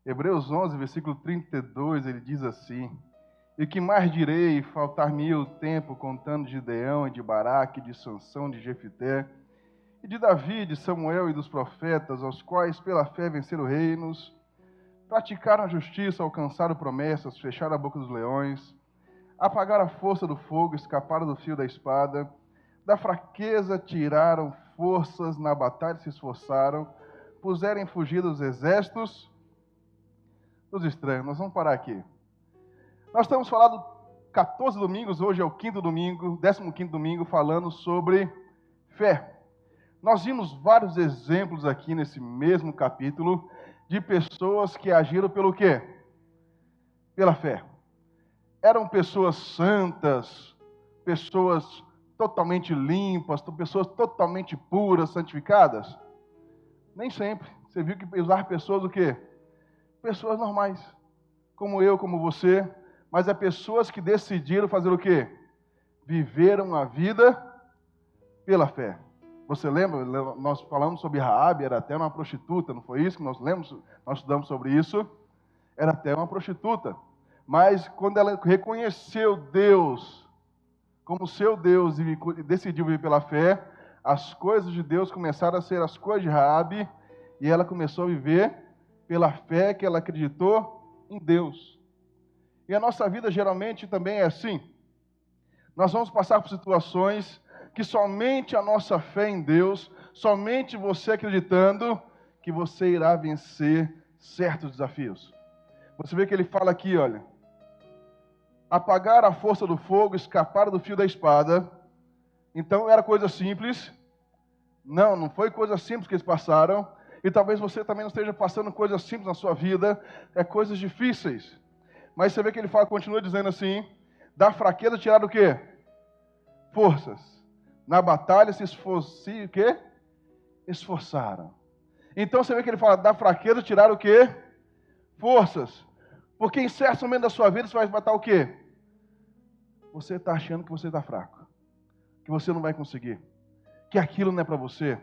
Hebreus 11, versículo 32, ele diz assim: E que mais direi, faltar-me-ia o tempo contando de Gideão e de Baraque, de Sansão, de Jefité, e de Davi, de Samuel e dos profetas, aos quais pela fé venceram reinos, praticaram a justiça, alcançaram promessas, fecharam a boca dos leões, apagaram a força do fogo, escaparam do fio da espada, da fraqueza tiraram forças, na batalha se esforçaram, puseram em fugida os exércitos dos estranhos. Nós vamos parar aqui. Nós estamos falando 14 domingos, hoje é o 15º domingo, 15º domingo, falando sobre fé. Nós vimos vários exemplos aqui nesse mesmo capítulo de pessoas que agiram pelo quê? Pela fé. Eram pessoas santas, pessoas totalmente limpas, pessoas totalmente puras, santificadas? Nem sempre. Você viu que usar pessoas o quê? Pessoas normais, como eu, como você, mas é pessoas que decidiram fazer o quê? Viveram a vida pela fé. Você lembra? Nós falamos sobre Raabe, era até uma prostituta, não foi isso que nós lemos? Nós estudamos sobre isso. Era até uma prostituta. Mas quando ela reconheceu Deus como seu Deus e decidiu viver pela fé, as coisas de Deus começaram a ser as coisas de Raabe, e ela começou a viver pela fé que ela acreditou em Deus. E a nossa vida geralmente também é assim. Nós vamos passar por situações que somente a nossa fé em Deus, somente você acreditando que você irá vencer certos desafios. Você vê que ele fala aqui, olha, apagar a força do fogo, escapar do fio da espada. Então era coisa simples. Não foi coisa simples que eles passaram. E talvez você também não esteja passando coisas simples na sua vida, é coisas difíceis. Mas você vê que ele fala, continua dizendo assim, da fraqueza tiraram o quê? Forças. Na batalha se o quê? Esforçaram. Então você vê que ele fala, da fraqueza tiraram o quê? Forças. Porque em certo momento da sua vida você vai matar o quê? Você está achando que você está fraco. Que você não vai conseguir. Que aquilo não é para você.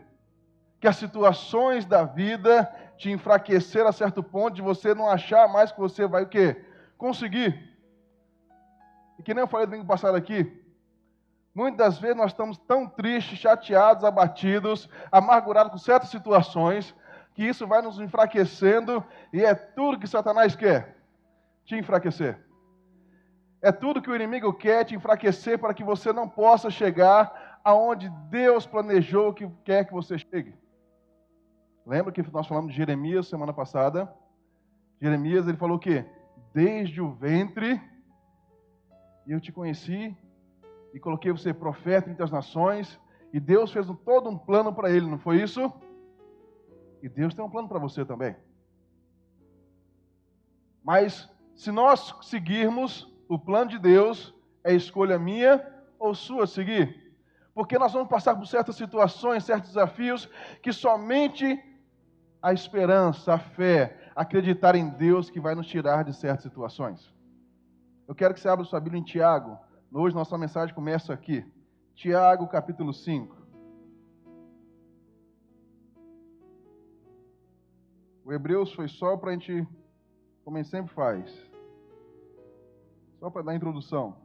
Que as situações da vida te enfraqueceram a certo ponto de você não achar mais que você vai o quê? Conseguir. E que nem eu falei domingo passado aqui, muitas das vezes nós estamos tão tristes, chateados, abatidos, amargurados com certas situações, que isso vai nos enfraquecendo, e é tudo que Satanás quer, te enfraquecer. É tudo que o inimigo quer, te enfraquecer, para que você não possa chegar aonde Deus planejou que quer que você chegue. Lembra que nós falamos de Jeremias semana passada? Jeremias, ele falou o quê? Desde o ventre, eu te conheci, e coloquei você profeta entre as nações, e Deus fez todo um plano para ele, não foi isso? E Deus tem um plano para você também. Mas, se nós seguirmos o plano de Deus, é escolha minha ou sua seguir. Porque nós vamos passar por certas situações, certos desafios, que somente a esperança, a fé, acreditar em Deus que vai nos tirar de certas situações. Eu quero que você abra sua Bíblia em Tiago. Hoje nossa mensagem começa aqui. Tiago, capítulo 5. O Hebreus foi só para a gente, como a gente sempre faz, só para dar a introdução.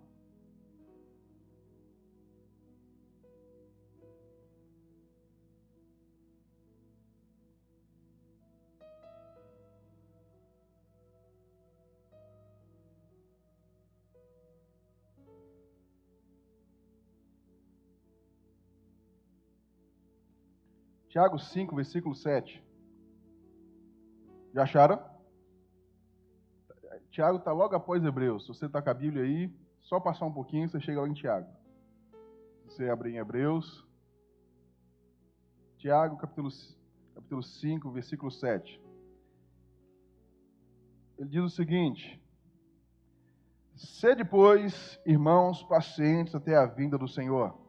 Tiago 5, versículo 7. Já acharam? Tiago está logo após Hebreus. Se você está com a Bíblia aí, só passar um pouquinho, você chega lá em Tiago. Você abrir em Hebreus. Tiago, capítulo 5, versículo 7. Ele diz o seguinte: Sede, pois, irmãos, pacientes até a vinda do Senhor.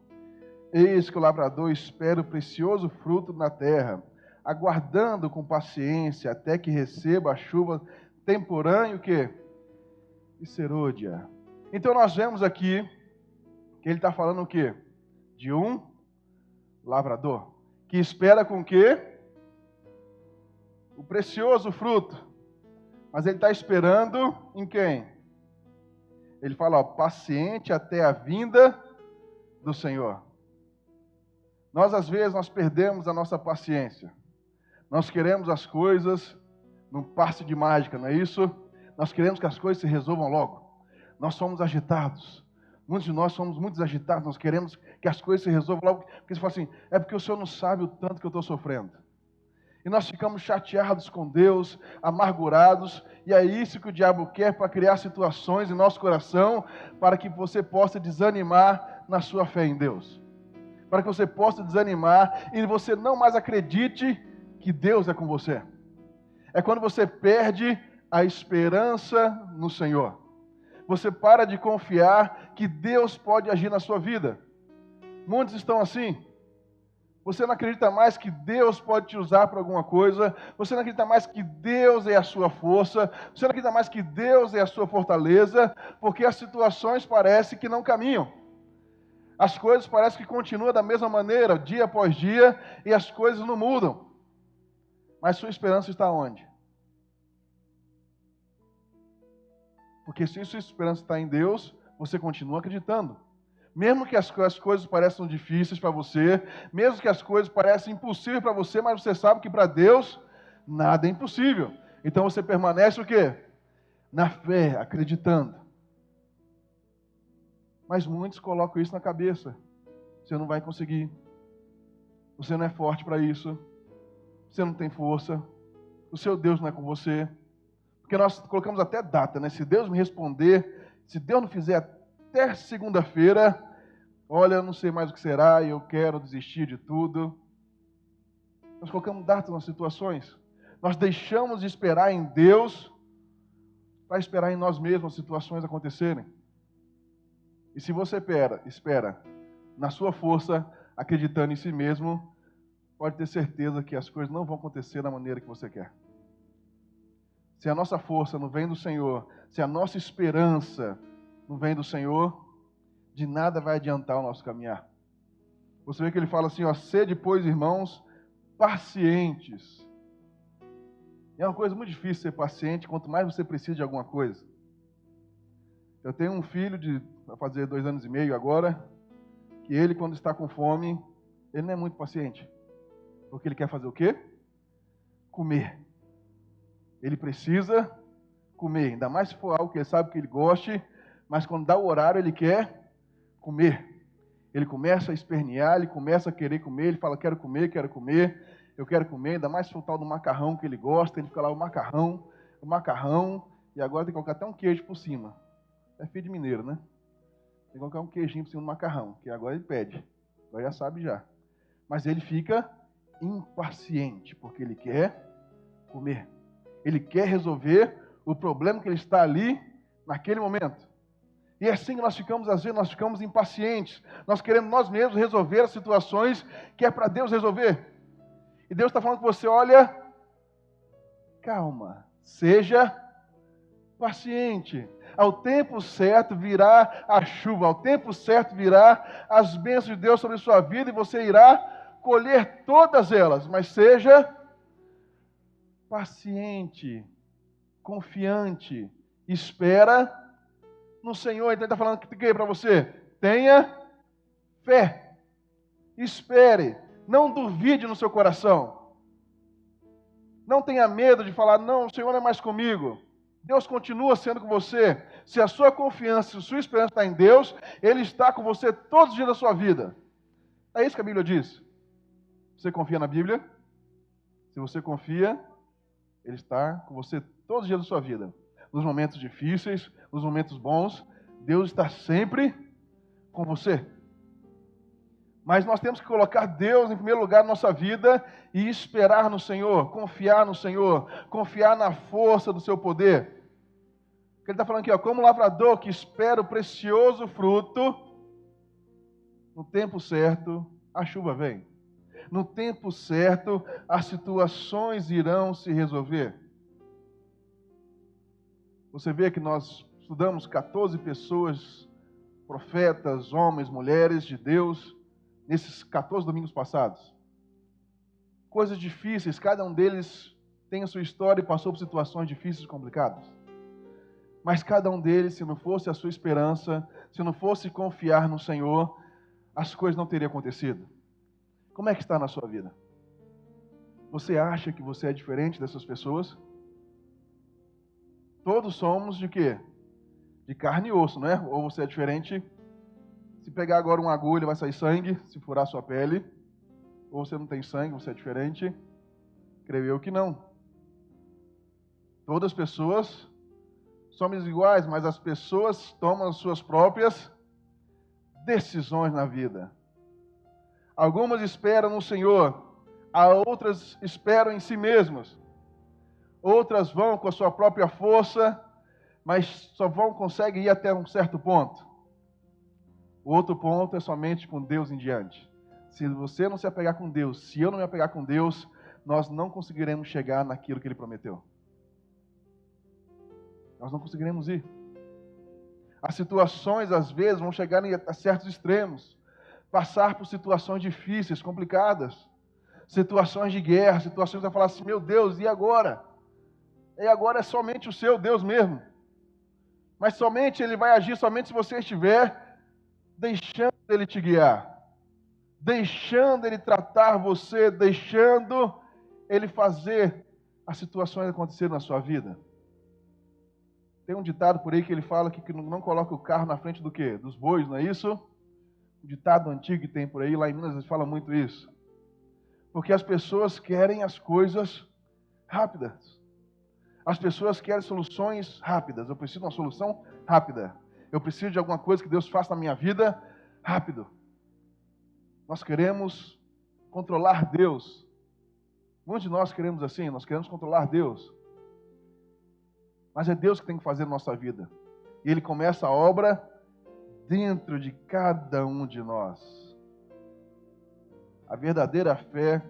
Eis que o lavrador espera o precioso fruto na terra, aguardando com paciência até que receba a chuva temporânea, o quê? E serôdia. Então nós vemos aqui que ele está falando o quê? De um lavrador, que espera com o quê? O precioso fruto. Mas ele está esperando em quem? Ele fala, ó, paciente até a vinda do Senhor. Nós, às vezes, nós perdemos a nossa paciência. Nós queremos as coisas num passe de mágica, não é isso? Nós queremos que as coisas se resolvam logo. Nós somos agitados. Muitos de nós somos muito agitados. Nós queremos que as coisas se resolvam logo. Porque você fala assim, é porque o Senhor não sabe o tanto que eu estou sofrendo. E nós ficamos chateados com Deus, amargurados. E é isso que o diabo quer, para criar situações em nosso coração, para que você possa desanimar na sua fé em Deus. Para que você possa desanimar e você não mais acredite que Deus é com você. É quando você perde a esperança no Senhor. Você para de confiar que Deus pode agir na sua vida. Muitos estão assim. Você não acredita mais que Deus pode te usar para alguma coisa. Você não acredita mais que Deus é a sua força. Você não acredita mais que Deus é a sua fortaleza. Porque as situações parecem que não caminham. As coisas parecem que continuam da mesma maneira, dia após dia, e as coisas não mudam. Mas sua esperança está onde? Porque se sua esperança está em Deus, você continua acreditando. Mesmo que as coisas pareçam difíceis para você, mesmo que as coisas pareçam impossíveis para você, mas você sabe que para Deus nada é impossível. Então você permanece o quê? Na fé, acreditando. Mas muitos colocam isso na cabeça. Você não vai conseguir. Você não é forte para isso. Você não tem força. O seu Deus não é com você. Porque nós colocamos até data, né? Se Deus me responder, se Deus não fizer até segunda-feira, olha, eu não sei mais o que será, eu quero desistir de tudo. Nós colocamos datas nas situações. Nós deixamos de esperar em Deus para esperar em nós mesmos as situações acontecerem. E se você espera na sua força, acreditando em si mesmo, pode ter certeza que as coisas não vão acontecer da maneira que você quer. Se a nossa força não vem do Senhor, se a nossa esperança não vem do Senhor, de nada vai adiantar o nosso caminhar. Você vê que ele fala assim, ó, sede, pois, irmãos, pacientes. É uma coisa muito difícil ser paciente, quanto mais você precisa de alguma coisa. Eu tenho um filho vai fazer 2 anos e meio agora, que ele, quando está com fome, ele não é muito paciente. Porque ele quer fazer o quê? Comer. Ele precisa comer, ainda mais se for algo que ele sabe que ele goste, mas quando dá o horário ele quer comer. Ele começa a espernear, ele começa a querer comer, ele fala, quero comer, eu quero comer, ainda mais se for o tal do macarrão que ele gosta, ele fica lá, o macarrão, e agora tem que colocar até um queijo por cima. É filho de mineiro, né? Tem que colocar um queijinho por cima do macarrão, que agora ele pede, agora já sabe já. Mas ele fica impaciente, porque ele quer comer. Ele quer resolver o problema que ele está ali, naquele momento. E é assim que nós ficamos, às vezes, nós ficamos impacientes. Nós queremos nós mesmos resolver as situações que é para Deus resolver. E Deus está falando com você, olha, calma, seja paciente. Ao tempo certo virá a chuva, ao tempo certo virá as bênçãos de Deus sobre a sua vida e você irá colher todas elas, mas seja paciente, confiante, espera no Senhor. Então ele está falando que para você, tenha fé, espere, não duvide no seu coração, não tenha medo de falar, não, o Senhor não é mais comigo. Deus continua sendo com você. Se a sua confiança, se a sua esperança está em Deus, Ele está com você todos os dias da sua vida. É isso que a Bíblia diz. Você confia na Bíblia? Se você confia, Ele está com você todos os dias da sua vida. Nos momentos difíceis, nos momentos bons, Deus está sempre com você. Mas nós temos que colocar Deus em primeiro lugar na nossa vida e esperar no Senhor, confiar no Senhor, confiar na força do seu poder. Ele está falando aqui, ó, como lavrador que espera o precioso fruto, no tempo certo, a chuva vem. No tempo certo, as situações irão se resolver. Você vê que nós estudamos 14 pessoas, profetas, homens, mulheres de Deus, nesses 14 domingos passados. Coisas difíceis, cada um deles tem a sua história e passou por situações difíceis e complicadas. Mas cada um deles, se não fosse a sua esperança, se não fosse confiar no Senhor, as coisas não teriam acontecido. Como é que está na sua vida? Você acha que você é diferente dessas pessoas? Todos somos de quê? De carne e osso, não é? Ou você é diferente? Se pegar agora uma agulha, vai sair sangue, se furar sua pele. Ou você não tem sangue, você é diferente? Creio eu que não. Todas as pessoas somos iguais, mas as pessoas tomam as suas próprias decisões na vida. Algumas esperam no Senhor, outras esperam em si mesmas. Outras vão com a sua própria força, mas só conseguem ir até um certo ponto. O outro ponto é somente com Deus em diante. Se você não se apegar com Deus, se eu não me apegar com Deus, nós não conseguiremos chegar naquilo que Ele prometeu. Nós não conseguiremos ir. As situações, às vezes, vão chegar a certos extremos. Passar por situações difíceis, complicadas. Situações de guerra, situações que vai falar assim, meu Deus, e agora? E agora é somente o seu Deus mesmo. Mas somente Ele vai agir somente se você estiver deixando Ele te guiar. Deixando Ele tratar você, deixando Ele fazer as situações acontecerem na sua vida. Tem um ditado por aí que ele fala que não coloca o carro na frente do quê? Dos bois, não é isso? Um ditado antigo que tem por aí, lá em Minas eles falam muito isso. Porque as pessoas querem as coisas rápidas. As pessoas querem soluções rápidas. Eu preciso de uma solução rápida. Eu preciso de alguma coisa que Deus faça na minha vida rápido. Nós queremos controlar Deus. Muitos de nós queremos assim, nós queremos controlar Deus. Mas é Deus que tem que fazer na nossa vida. E Ele começa a obra dentro de cada um de nós. A verdadeira fé,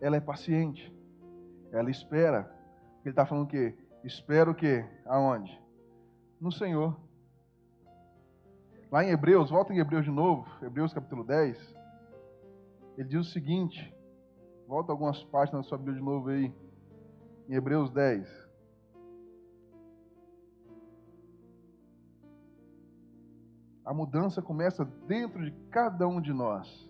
ela é paciente. Ela espera. Ele está falando o quê? Espera o quê? Aonde? No Senhor. Lá em Hebreus, volta em Hebreus de novo, Hebreus capítulo 10. Ele diz o seguinte, volta algumas páginas da sua Bíblia de novo aí. Em Hebreus 10. A mudança começa dentro de cada um de nós.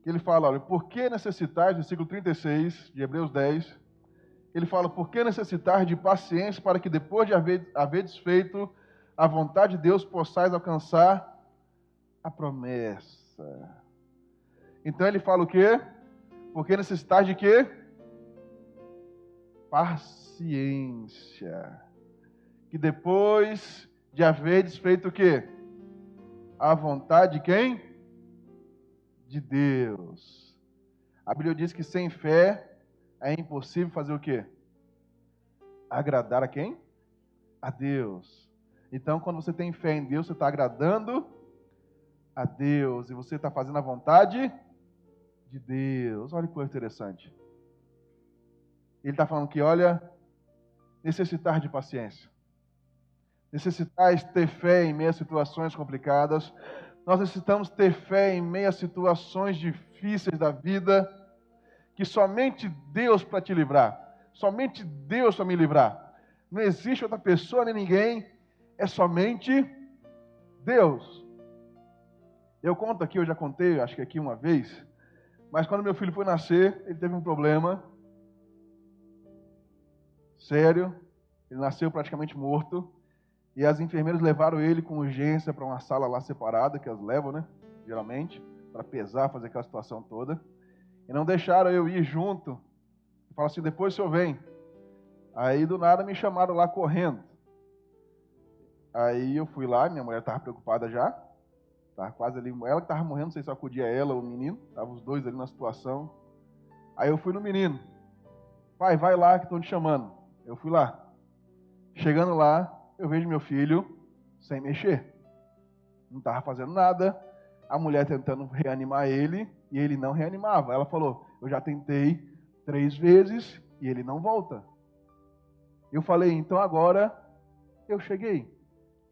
Ele fala, olha, por que necessitar, versículo 36 de Hebreus 10, ele fala, por que necessitar de paciência para que depois de haver desfeito a vontade de Deus, possais alcançar a promessa. Então ele fala o quê? Por que necessitar de quê? Paciência. Que depois de haver desfeito o quê? A vontade de quem? De Deus. A Bíblia diz que sem fé é impossível fazer o quê? Agradar a quem? A Deus. Então, quando você tem fé em Deus, você está agradando a Deus. E você está fazendo a vontade de Deus. Olha que coisa interessante. Ele está falando que, olha, necessitar de paciência. Necessitais ter fé em meio a situações complicadas. Nós necessitamos ter fé em meio a situações difíceis da vida, que somente Deus para te livrar. Somente Deus para me livrar. Não existe outra pessoa nem ninguém, é somente Deus. Eu conto aqui, eu já contei, acho que aqui uma vez, mas quando meu filho foi nascer, ele teve um problema sério, ele nasceu praticamente morto, e as enfermeiras levaram ele com urgência para uma sala lá separada, que elas levam, né, geralmente, para pesar, fazer aquela situação toda, e não deixaram eu ir junto, e falaram assim, depois o senhor vem. Aí do nada me chamaram lá correndo. Aí eu fui lá, minha mulher estava preocupada já, estava quase ali, ela que estava morrendo, não sei se eu acudia ela ou o menino, estavam os dois ali na situação. Aí eu fui no menino, pai, vai lá que estão te chamando. Eu fui lá. Chegando lá, eu vejo meu filho sem mexer. Não estava fazendo nada. A mulher tentando reanimar ele e ele não reanimava. Ela falou, eu já tentei 3 vezes e ele não volta. Eu falei, então agora eu cheguei.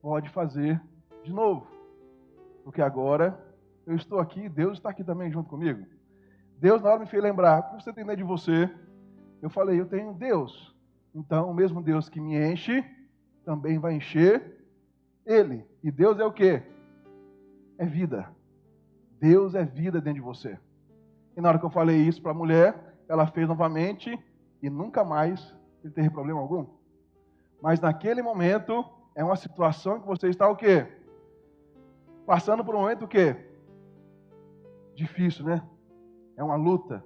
Pode fazer de novo. Porque agora eu estou aqui, Deus está aqui também junto comigo. Deus na hora me fez lembrar, o que você tem dentro de você? Eu falei, eu tenho Deus. Então, o mesmo Deus que me enche, também vai encher Ele. E Deus é o quê? É vida. Deus é vida dentro de você. E na hora que eu falei isso para a mulher, ela fez novamente e nunca mais ele teve problema algum. Mas naquele momento, é uma situação que você está o quê? Passando por um momento o quê? Difícil, né? É uma luta.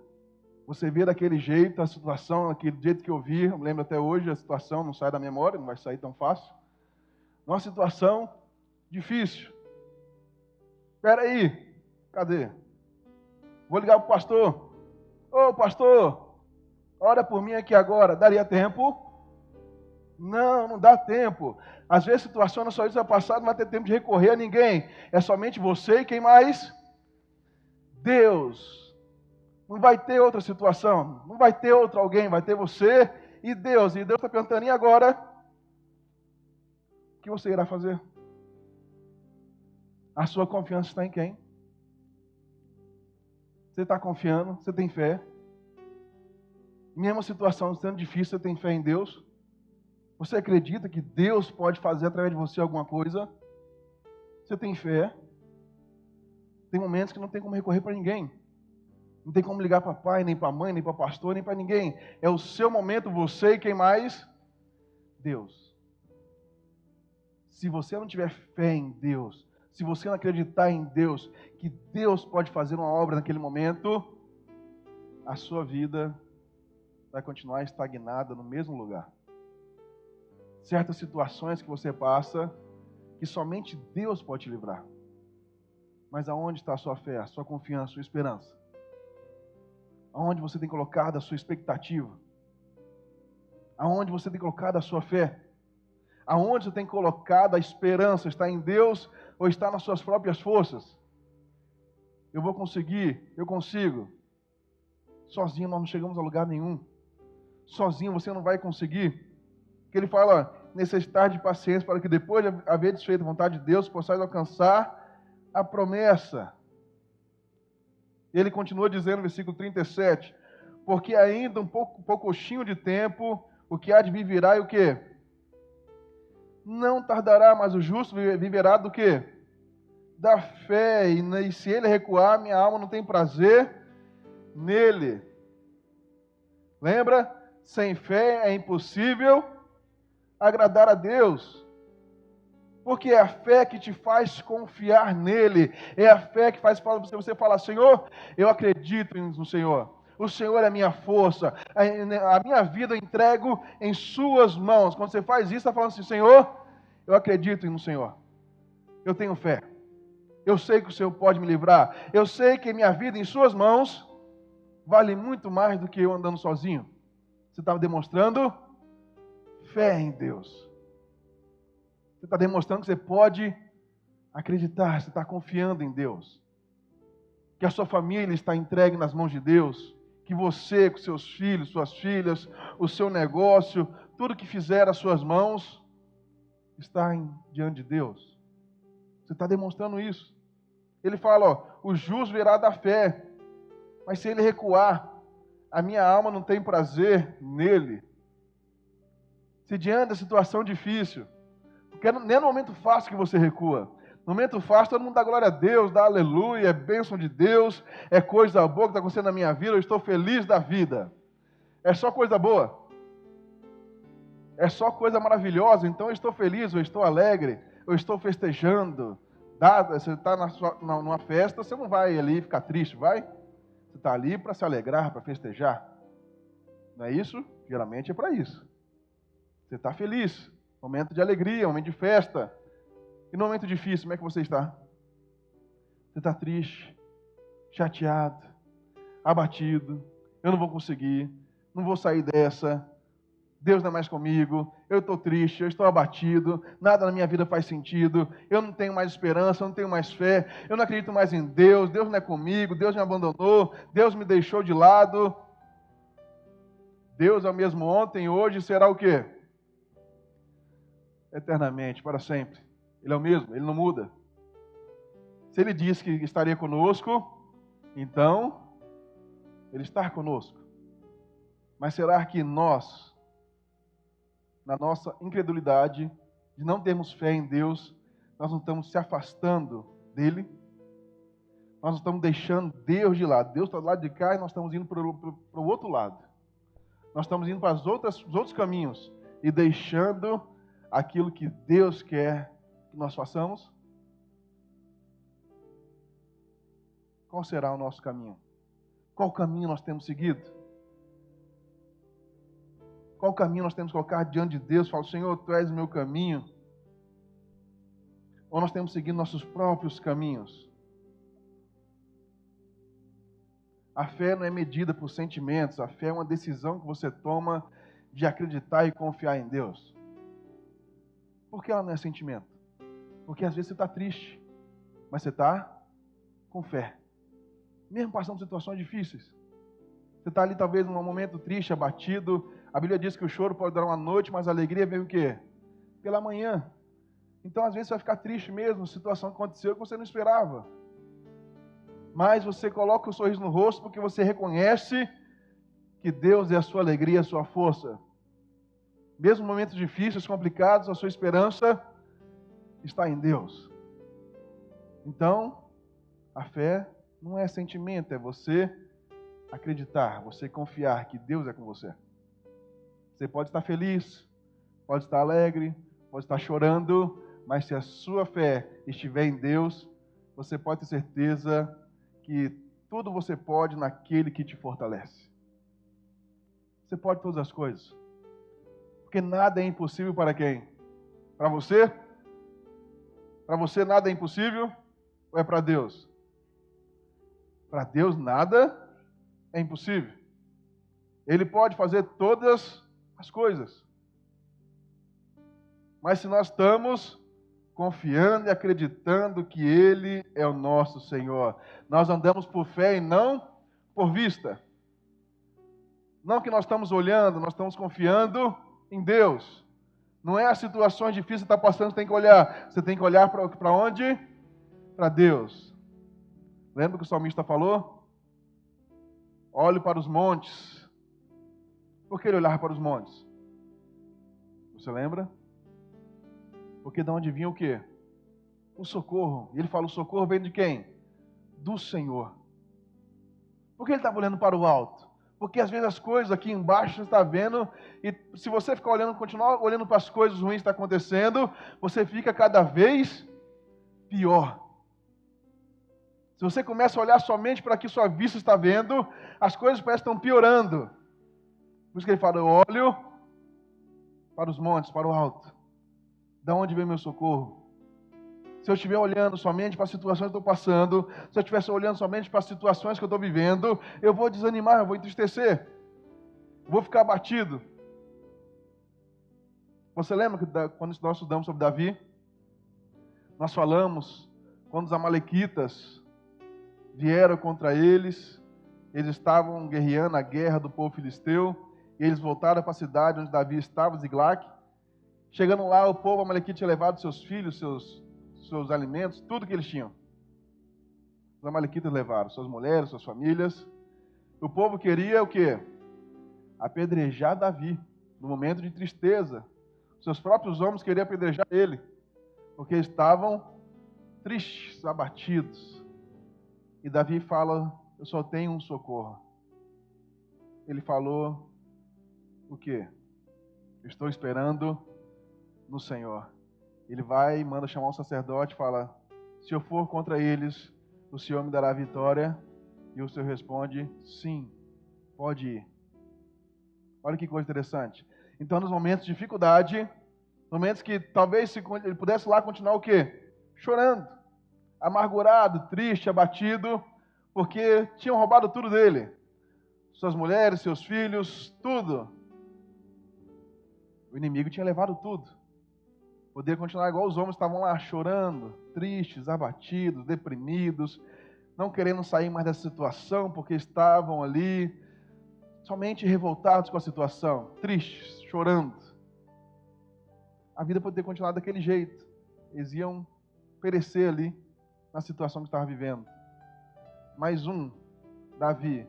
Você vê daquele jeito, a situação, daquele jeito que eu vi, eu lembro até hoje, a situação não sai da memória, não vai sair tão fácil. Uma situação difícil. Espera aí, cadê? Vou ligar para o pastor. Ô pastor, ora por mim aqui agora, daria tempo? Não, não dá tempo. Às vezes a situação na sua vida vai passar, não vai ter tempo de recorrer a ninguém. É somente você e quem mais? Deus. Não vai ter outra situação, não vai ter outro alguém, vai ter você e Deus. E Deus está perguntando, e agora? O que você irá fazer? A sua confiança está em quem? Você está confiando? Você tem fé? Mesmo a situação sendo difícil, você tem fé em Deus? Você acredita que Deus pode fazer através de você alguma coisa? Você tem fé? Tem momentos que não tem como recorrer para ninguém. Não tem como ligar para pai, nem para mãe, nem para pastor, nem para ninguém. É o seu momento, você e quem mais? Deus. Se você não tiver fé em Deus, se você não acreditar em Deus, que Deus pode fazer uma obra naquele momento, a sua vida vai continuar estagnada no mesmo lugar. Certas situações que você passa, que somente Deus pode te livrar. Mas aonde está a sua fé, a sua confiança, a sua esperança? Aonde você tem colocado a sua expectativa? Aonde você tem colocado a sua fé? Aonde você tem colocado a esperança? Está em Deus ou está nas suas próprias forças? Eu vou conseguir, eu consigo. Sozinho nós não chegamos a lugar nenhum. Sozinho você não vai conseguir. Porque ele fala, necessitar de paciência para que depois de haver desfeito a vontade de Deus, possais alcançar a promessa. E ele continua dizendo no versículo 37, porque ainda um pouquinho de tempo, o que há de vir virá e o quê? Não tardará, mas o justo viverá do quê? Da fé, e se ele recuar, minha alma não tem prazer nele. Lembra? Sem fé é impossível agradar a Deus. Porque é a fé que te faz confiar nele. É a fé que faz você falar, Senhor, eu acredito no Senhor. O Senhor é a minha força. A minha vida eu entrego em suas mãos. Quando você faz isso, está falando assim, Senhor, eu acredito no Senhor. Eu tenho fé. Eu sei que o Senhor pode me livrar. Eu sei que minha vida em suas mãos vale muito mais do que eu andando sozinho. Você estava demonstrando fé em Deus. Você está demonstrando que você pode acreditar, você está confiando em Deus. Que a sua família está entregue nas mãos de Deus. Que você, com seus filhos, suas filhas, o seu negócio, tudo que fizer às suas mãos, está diante de Deus. Você está demonstrando isso. Ele fala, ó, o justo virá da fé. Mas se ele recuar, a minha alma não tem prazer nele. Se diante da situação difícil, porque não é no momento fácil que você recua. No momento fácil, todo mundo dá glória a Deus, dá aleluia, é bênção de Deus, é coisa boa que está acontecendo na minha vida, eu estou feliz da vida. É só coisa boa. É só coisa maravilhosa, então eu estou feliz, eu estou alegre, eu estou festejando. Você está numa festa, você não vai ali ficar triste, vai? Você está ali para se alegrar, para festejar. Não é isso? Geralmente é para isso. Você está feliz. Momento de alegria, momento de festa. E no momento difícil, como é que você está? Você está triste, chateado, abatido. Eu não vou conseguir, não vou sair dessa. Deus não é mais comigo, eu estou triste, eu estou abatido, nada na minha vida faz sentido, eu não tenho mais esperança, eu não tenho mais fé, eu não acredito mais em Deus, Deus não é comigo, Deus me abandonou, Deus me deixou de lado. Deus é o mesmo ontem, hoje será o quê? Eternamente, para sempre. Ele é o mesmo, ele não muda. Se ele disse que estaria conosco, então Ele está conosco. Mas será que nós, na nossa incredulidade, de não termos fé em Deus, nós não estamos se afastando dele? Nós não estamos deixando Deus de lado. Deus está do lado de cá e nós estamos indo para o outro lado. Nós estamos indo para os outros caminhos e deixando aquilo que Deus quer que nós façamos? Qual será o nosso caminho? Qual caminho nós temos seguido? Qual caminho nós temos que colocar diante de Deus? Fala, Senhor, Tu és o meu caminho. Ou nós temos seguido nossos próprios caminhos? A fé não é medida por sentimentos. A fé é uma decisão que você toma de acreditar e confiar em Deus. Por que ela não é sentimento? Porque às vezes você está triste, mas você está com fé. Mesmo passando por situações difíceis. Você está ali talvez num momento triste, abatido. A Bíblia diz que o choro pode durar uma noite, mas a alegria vem o quê? Pela manhã. Então às vezes você vai ficar triste mesmo, situação que aconteceu que você não esperava. Mas você coloca o sorriso no rosto porque você reconhece que Deus é a sua alegria, a sua força. Mesmo em momentos difíceis, complicados, a sua esperança está em Deus. Então, a fé não é sentimento, é você acreditar, você confiar que Deus é com você. Você pode estar feliz, pode estar alegre, pode estar chorando, mas se a sua fé estiver em Deus, você pode ter certeza que tudo você pode naquele que te fortalece. Você pode todas as coisas. Porque nada é impossível para quem? Para você? Para você nada é impossível? Ou é para Deus? Para Deus nada é impossível. Ele pode fazer todas as coisas. Mas se nós estamos confiando e acreditando que Ele é o nosso Senhor, nós andamos por fé e não por vista. Não que nós estamos olhando, nós estamos confiando em Deus. Não é as situações difíceis que está passando, você tem que olhar. Você tem que olhar para onde? Para Deus. Lembra que o salmista falou? Olhe para os montes. Por que ele olhar para os montes? Você lembra? Porque de onde vinha o quê? O socorro. E ele fala, o socorro vem de quem? Do Senhor. Por que ele estava olhando para o alto? Porque às vezes as coisas aqui embaixo você está vendo, e se você ficar olhando, continuar olhando para as coisas ruins que estão acontecendo, você fica cada vez pior. Se você começa a olhar somente para o que sua vista está vendo, as coisas parecem que estão piorando. Por isso que ele fala, eu olho para os montes, para o alto. Da onde vem meu socorro? Se eu estiver olhando somente para as situações que eu estou passando, se eu estivesse olhando somente para as situações que eu estou vivendo, eu vou desanimar, eu vou entristecer, eu vou ficar abatido. Você lembra que quando nós estudamos sobre Davi, nós falamos quando os amalequitas vieram contra eles estavam guerreando a guerra do povo filisteu, e eles voltaram para a cidade onde Davi estava, Ziglag. Chegando lá, o povo amalequita tinha levado seus filhos, seus alimentos, tudo que eles tinham. Os amalequitas levaram suas mulheres, suas famílias. O povo queria o quê? Apedrejar Davi, no momento de tristeza. Seus próprios homens queriam apedrejar ele, porque estavam tristes, abatidos. E Davi fala, eu só tenho um socorro. Ele falou o quê? Estou esperando no Senhor. Ele vai e manda chamar um sacerdote e fala, se eu for contra eles, o Senhor me dará a vitória. E o Senhor responde, sim, pode ir. Olha que coisa interessante. Então, nos momentos de dificuldade, momentos que talvez ele pudesse lá continuar o quê? Chorando, amargurado, triste, abatido, porque tinham roubado tudo dele. Suas mulheres, seus filhos, tudo. O inimigo tinha levado tudo. Poderia continuar igual os homens estavam lá chorando, tristes, abatidos, deprimidos, não querendo sair mais dessa situação, porque estavam ali somente revoltados com a situação, tristes, chorando. A vida poderia continuar daquele jeito. Eles iam perecer ali na situação que estavam vivendo. Mais Davi,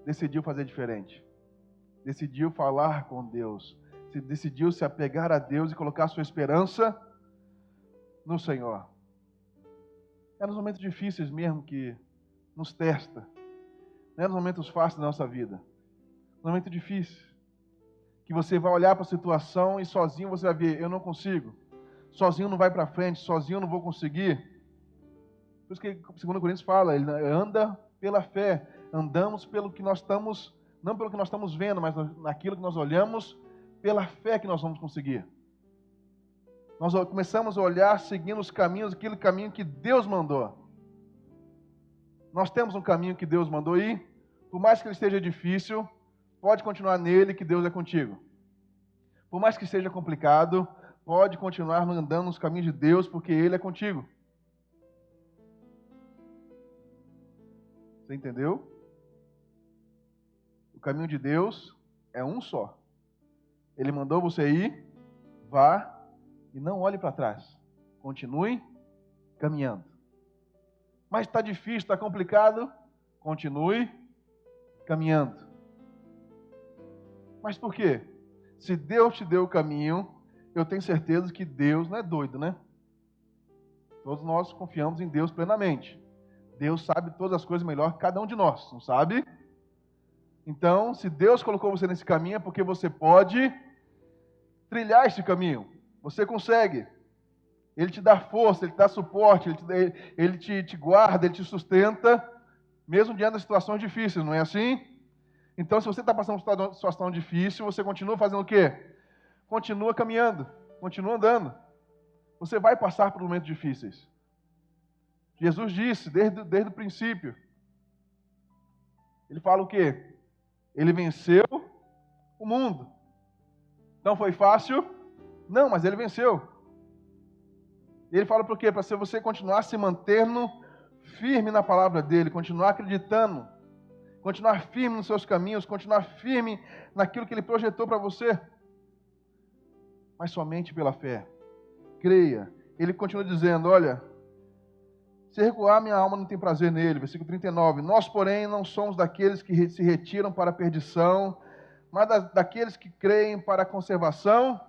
decidiu fazer diferente. Decidiu falar com Deus. Decidiu se apegar a Deus e colocar sua esperança no Senhor. É nos momentos difíceis mesmo que nos testa. Não é nos momentos fáceis da nossa vida. No momento difícil. Que você vai olhar para a situação e sozinho você vai ver, eu não consigo. Sozinho não vai para frente, sozinho eu não vou conseguir. Por isso que 2 Coríntios fala, ele anda pela fé. Andamos pelo que nós estamos, não pelo que nós estamos vendo, mas naquilo que nós olhamos, pela fé que nós vamos conseguir. Nós começamos a olhar seguindo os caminhos, aquele caminho que Deus mandou. Nós temos um caminho que Deus mandou ir, por mais que ele esteja difícil, pode continuar nele que Deus é contigo. Por mais que seja complicado, pode continuar andando nos caminhos de Deus, porque Ele é contigo. Você entendeu? O caminho de Deus é um só. Ele mandou você ir, vá e não olhe para trás. Continue caminhando. Mas está difícil, está complicado, continue caminhando. Mas por quê? Se Deus te deu o caminho, eu tenho certeza que Deus não é doido, né? Todos nós confiamos em Deus plenamente. Deus sabe todas as coisas melhor que cada um de nós, não sabe? Então, se Deus colocou você nesse caminho, é porque você pode trilhar esse caminho. Você consegue. Ele te dá força, Ele te dá suporte, Ele te guarda, Ele te sustenta, mesmo diante das situações difíceis, não é assim? Então, se você está passando por uma situação difícil, você continua fazendo o quê? Continua caminhando, continua andando. Você vai passar por momentos difíceis. Jesus disse, desde o princípio. Ele fala o quê? Ele venceu o mundo. Não foi fácil? Não, mas ele venceu. Ele fala por quê? Para você continuar se mantendo firme na palavra dele, continuar acreditando, continuar firme nos seus caminhos, continuar firme naquilo que ele projetou para você. Mas somente pela fé. Creia. Ele continua dizendo, olha, se recuar, minha alma não tem prazer nele. Versículo 39. Nós, porém, não somos daqueles que se retiram para a perdição, mas daqueles que creem para a conservação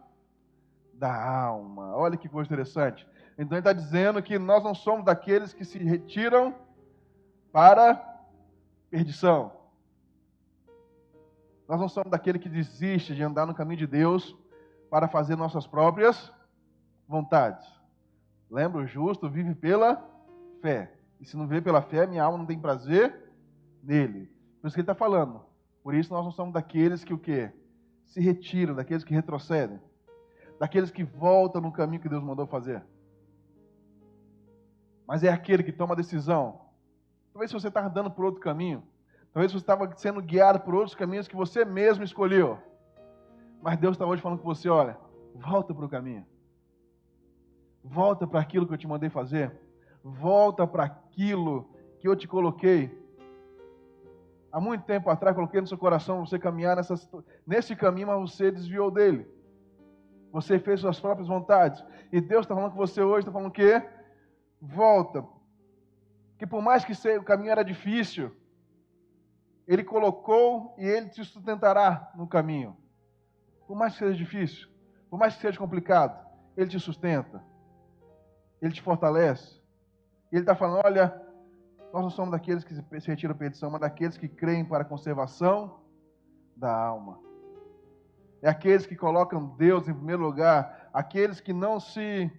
da alma. Olha que coisa interessante. Então ele está dizendo que nós não somos daqueles que se retiram para perdição. Nós não somos daquele que desiste de andar no caminho de Deus para fazer nossas próprias vontades. Lembra, o justo vive pela fé. E se não vive pela fé, minha alma não tem prazer nele. Por isso que ele está falando. Por isso nós não somos daqueles que o quê? Se retiram, daqueles que retrocedem. Daqueles que voltam no caminho que Deus mandou fazer. Mas é aquele que toma a decisão. Talvez se você está andando por outro caminho, talvez você estava sendo guiado por outros caminhos que você mesmo escolheu. Mas Deus está hoje falando com você, olha, volta para o caminho. Volta para aquilo que eu te mandei fazer. Volta para aquilo que eu te coloquei. Há muito tempo atrás, coloquei no seu coração você caminhar nesse caminho, mas você desviou dele. Você fez suas próprias vontades. E Deus está falando com você hoje, está falando o quê? Volta. Que por mais que o caminho era difícil, Ele colocou e Ele te sustentará no caminho. Por mais que seja difícil, por mais que seja complicado, Ele te sustenta. Ele te fortalece. Ele está falando, olha, nós não somos daqueles que se retiram a perdição, mas daqueles que creem para a conservação da alma. É aqueles que colocam Deus em primeiro lugar, aqueles que não se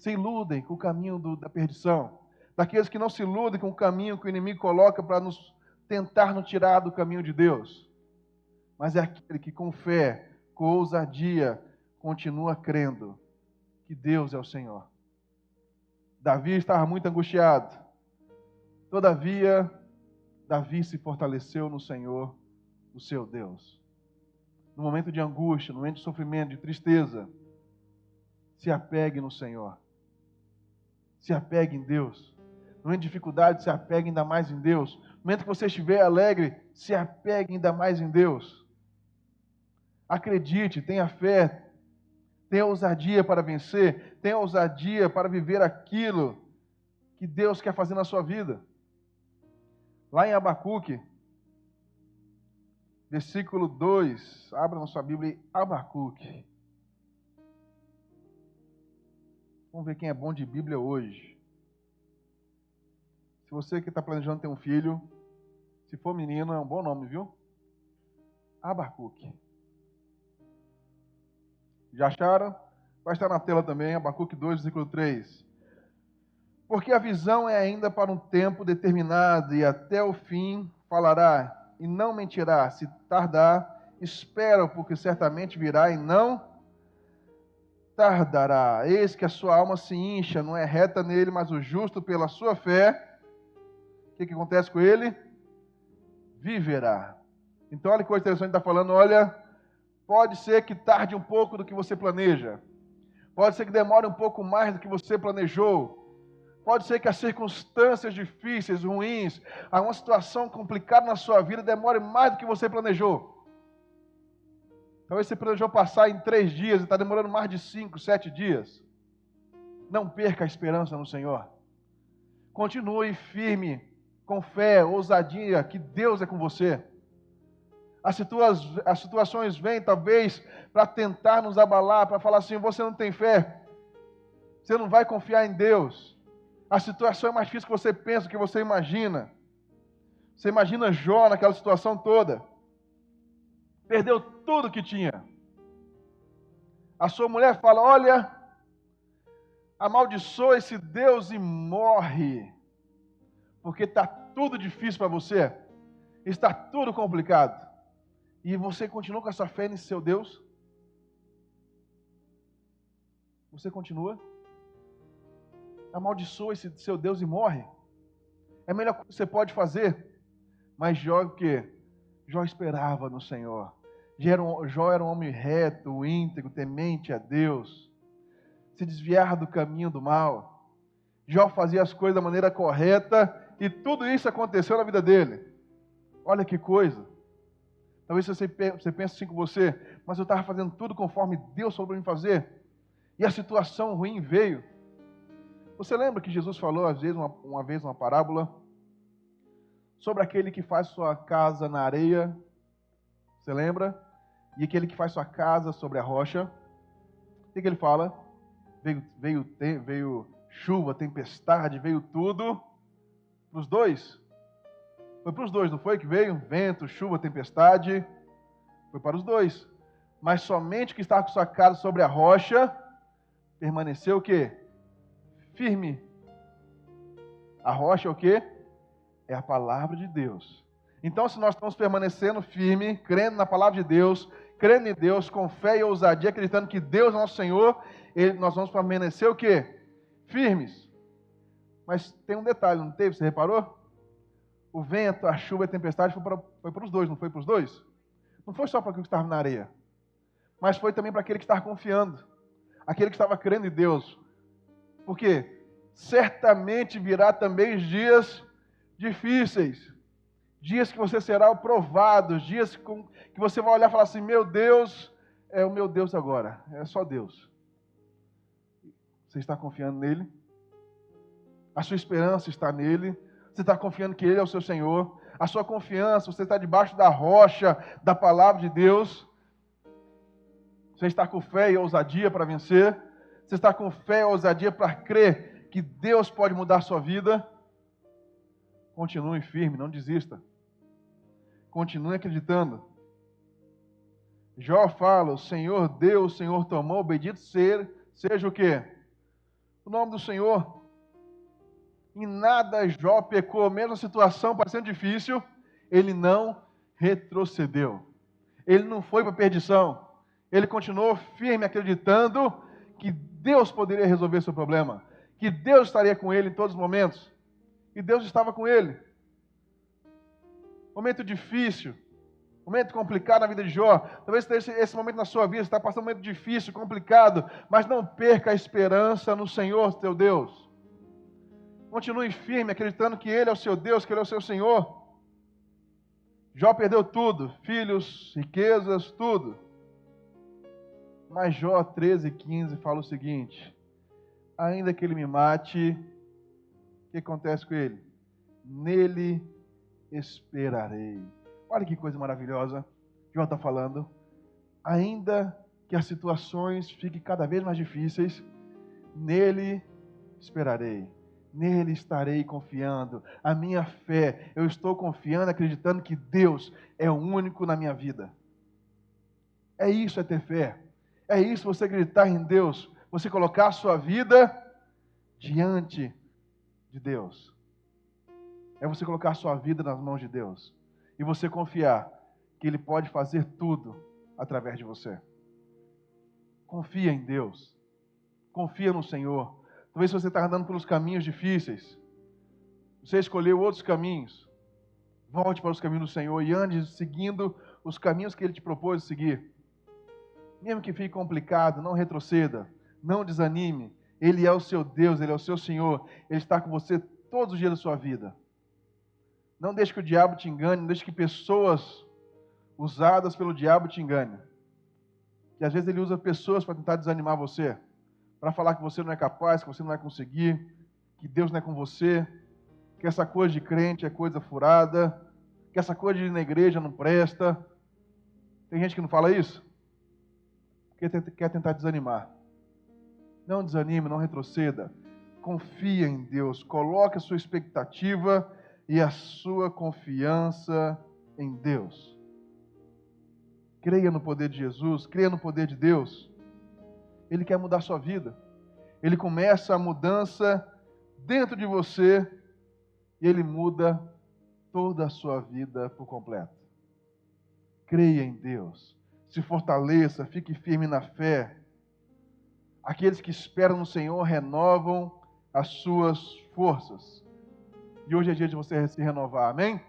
iludem com o caminho da perdição, daqueles que não se iludem com o caminho que o inimigo coloca para tentar nos tirar do caminho de Deus. Mas é aquele que com fé, com ousadia, continua crendo que Deus é o Senhor. Davi estava muito angustiado. Todavia, Davi se fortaleceu no Senhor, o seu Deus. No momento de angústia, no momento de sofrimento, de tristeza, se apegue no Senhor. Se apegue em Deus. No momento de dificuldade, se apegue ainda mais em Deus. No momento que você estiver alegre, se apegue ainda mais em Deus. Acredite, tenha fé, tenha ousadia para vencer, tenha ousadia para viver aquilo que Deus quer fazer na sua vida. Lá em Abacuque, versículo 2. Abra na sua Bíblia Abacuque. Vamos ver quem é bom de Bíblia hoje. Se você que está planejando ter um filho, se for menino, é um bom nome, viu? Abacuque. Já acharam? Vai estar na tela também, Abacuque 2, versículo 3. Porque a visão é ainda para um tempo determinado, e até o fim falará, e não mentirá. Se tardar, espera, porque certamente virá e não tardará. Eis que a sua alma se incha, não é reta nele, mas o justo pela sua fé, o que acontece com ele? Viverá. Então olha que coisa interessante, está falando, olha, pode ser que tarde um pouco do que você planeja, pode ser que demore um pouco mais do que você planejou, pode ser que as circunstâncias difíceis, ruins, uma situação complicada na sua vida demore mais do que você planejou. Talvez você planejou passar em 3 dias e está demorando mais de 5, 7 dias. Não perca a esperança no Senhor. Continue firme, com fé, ousadia, que Deus é com você. As situações vêm, talvez, para tentar nos abalar, para falar assim, você não tem fé, você não vai confiar em Deus. A situação é mais difícil que você pensa, que você imagina. Você imagina Jó naquela situação toda. Perdeu tudo que tinha. A sua mulher fala, olha, amaldiçoa esse Deus e morre. Porque está tudo difícil para você. Está tudo complicado. E você continua com a sua fé nesse seu Deus? Você continua? Amaldiçoa esse seu Deus e morre. É a melhor coisa que você pode fazer. Mas Jó o quê? Jó esperava no Senhor. Jó era um homem reto, íntegro, temente a Deus. Se desviar do caminho do mal. Jó fazia as coisas da maneira correta e tudo isso aconteceu na vida dele. Olha que coisa. Talvez você pense assim com você, mas eu estava fazendo tudo conforme Deus falou para mim fazer. E a situação ruim veio. Você lembra que Jesus falou, às vezes, uma vez, uma parábola, sobre aquele que faz sua casa na areia? Você lembra? E aquele que faz sua casa sobre a rocha? O que ele fala? Veio chuva, tempestade, veio tudo para os dois. Foi para os dois, não foi que veio? Vento, chuva, tempestade. Foi para os dois. Mas somente o que estava com sua casa sobre a rocha permaneceu o quê? Firme. A rocha é o quê? É a palavra de Deus. Então, se nós estamos permanecendo firme, crendo na palavra de Deus, crendo em Deus, com fé e ousadia, acreditando que Deus é nosso Senhor, nós vamos permanecer o quê? Firmes. Mas tem um detalhe, não teve? Você reparou? O vento, a chuva e a tempestade foi para os dois, não foi para os dois? Não foi só para aquele que estava na areia, mas foi também para aquele que estava confiando, aquele que estava crendo em Deus. Por quê? Certamente virá também dias difíceis, dias que você será provado, dias que você vai olhar e falar assim, meu Deus, é o meu Deus agora, é só Deus. Você está confiando nele? A sua esperança está nele? Você está confiando que ele é o seu Senhor? A sua confiança, você está debaixo da rocha, da palavra de Deus? Você está com fé e ousadia para vencer? Você está com fé e ousadia para crer que Deus pode mudar a sua vida? Continue firme, não desista. Continue acreditando. Jó fala, o Senhor deu, o Senhor tomou, bendito seja o quê? O nome do Senhor. Em nada Jó pecou, mesmo a situação parecendo difícil, ele não retrocedeu. Ele não foi para a perdição. Ele continuou firme acreditando que Deus poderia resolver seu problema, que Deus estaria com ele em todos os momentos. E Deus estava com ele. Momento difícil, momento complicado na vida de Jó. Talvez esse momento na sua vida, você está passando um momento difícil, complicado, mas não perca a esperança no Senhor, teu Deus. Continue firme, acreditando que Ele é o seu Deus, que Ele é o seu Senhor. Jó perdeu tudo, filhos, riquezas, tudo. Mas Jó 13:15 fala o seguinte, ainda que ele me mate, o que acontece com ele? Nele esperarei. Olha que coisa maravilhosa. Jó está falando, ainda que as situações fiquem cada vez mais difíceis, nele esperarei, nele estarei confiando. A minha fé, eu estou confiando, acreditando que Deus é o único na minha vida. É isso, é ter fé. É isso, você acreditar em Deus, você colocar a sua vida diante de Deus. É você colocar a sua vida nas mãos de Deus e você confiar que Ele pode fazer tudo através de você. Confia em Deus. Confia no Senhor. Talvez você está andando pelos caminhos difíceis. Você escolheu outros caminhos. Volte para os caminhos do Senhor e ande seguindo os caminhos que Ele te propôs seguir. Mesmo que fique complicado, não retroceda. Não desanime. Ele é o seu Deus, Ele é o seu Senhor. Ele está com você todos os dias da sua vida. Não deixe que o diabo te engane. Não deixe que pessoas usadas pelo diabo te enganem. Que às vezes ele usa pessoas para tentar desanimar você. Para falar que você não é capaz, que você não vai conseguir, que Deus não é com você, que essa coisa de crente é coisa furada, que essa coisa de ir na igreja não presta. Tem gente que não fala isso? Porque quer tentar desanimar. Não desanime, não retroceda. Confia em Deus, coloque a sua expectativa e a sua confiança em Deus. Creia no poder de Jesus, creia no poder de Deus. Ele quer mudar a sua vida. Ele começa a mudança dentro de você e Ele muda toda a sua vida por completo. Creia em Deus. Se fortaleça, fique firme na fé. Aqueles que esperam no Senhor renovam as suas forças. E hoje é dia de você se renovar, amém?